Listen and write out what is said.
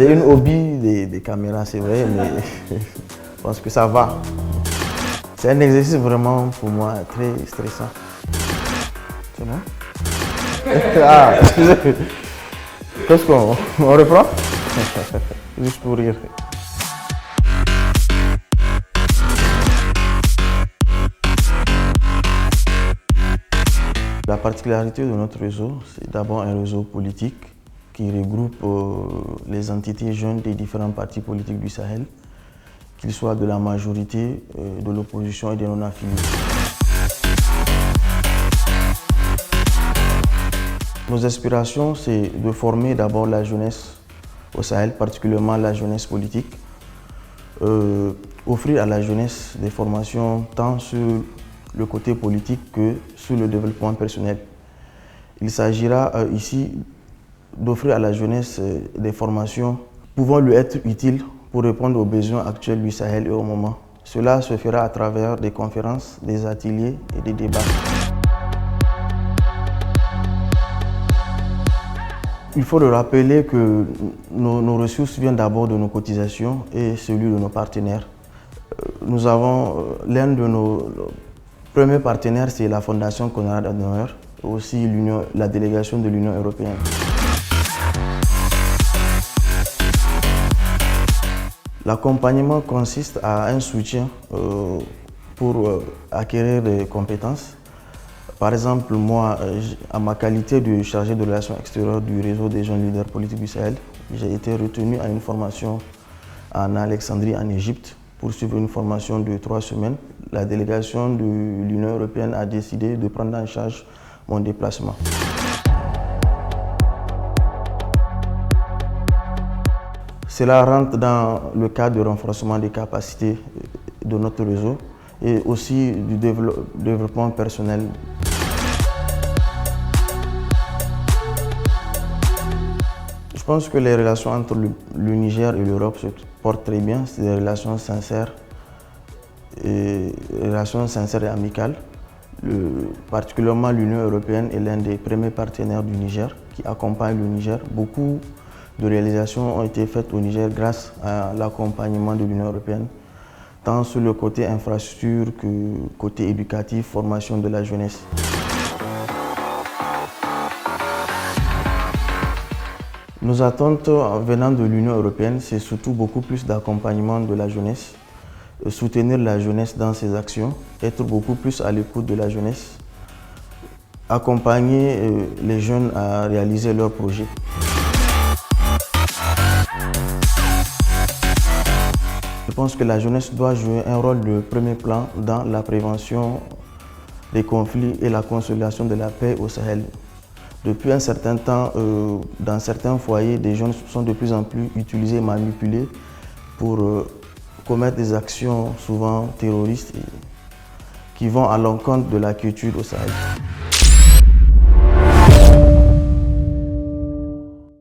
J'ai une hobby des caméras, c'est vrai, mais je pense que ça va. C'est un exercice vraiment pour moi très stressant. C'est bon? Ah, excusez. Qu'est-ce qu'on reprend? Juste pour rire. La particularité de notre réseau, c'est d'abord un réseau politique qui regroupe les entités jeunes des différents partis politiques du Sahel, qu'ils soient de la majorité, de l'opposition et des non-affiliés. Nos aspirations, c'est de former d'abord la jeunesse au Sahel, particulièrement la jeunesse politique, offrir à la jeunesse des formations tant sur le côté politique que sur le développement personnel. Il s'agira ici d'offrir à la jeunesse des formations pouvant lui être utiles pour répondre aux besoins actuels du Sahel et au moment. Cela se fera à travers des conférences, des ateliers et des débats. Il faut le rappeler que nos ressources viennent d'abord de nos cotisations et celui de nos partenaires. Nous avons l'un de nos premiers partenaires, c'est la Fondation Konrad Adenauer, aussi la délégation de l'Union européenne. L'accompagnement consiste à un soutien pour acquérir des compétences. Par exemple, moi, à ma qualité de chargé de relations extérieures du réseau des jeunes leaders politiques du Sahel, j'ai été retenu à une formation en Alexandrie, en Égypte, pour suivre une formation de 3 semaines. La délégation de l'Union européenne a décidé de prendre en charge mon déplacement. Cela rentre dans le cadre de renforcement des capacités de notre réseau et aussi du développement personnel. Je pense que les relations entre le Niger et l'Europe se portent très bien. C'est des relations sincères et amicales. Particulièrement l'Union européenne est l'un des premiers partenaires du Niger qui accompagne le Niger. Beaucoup de réalisations ont été faites au Niger grâce à l'accompagnement de l'Union européenne, tant sur le côté infrastructure que côté éducatif, formation de la jeunesse. Nos attentes venant de l'Union européenne, c'est surtout beaucoup plus d'accompagnement de la jeunesse, soutenir la jeunesse dans ses actions, être beaucoup plus à l'écoute de la jeunesse, accompagner les jeunes à réaliser leurs projets. Je pense que la jeunesse doit jouer un rôle de premier plan dans la prévention des conflits et la consolidation de la paix au Sahel. Depuis un certain temps, dans certains foyers, des jeunes sont de plus en plus utilisés et manipulés pour commettre des actions souvent terroristes qui vont à l'encontre de la quiétude au Sahel.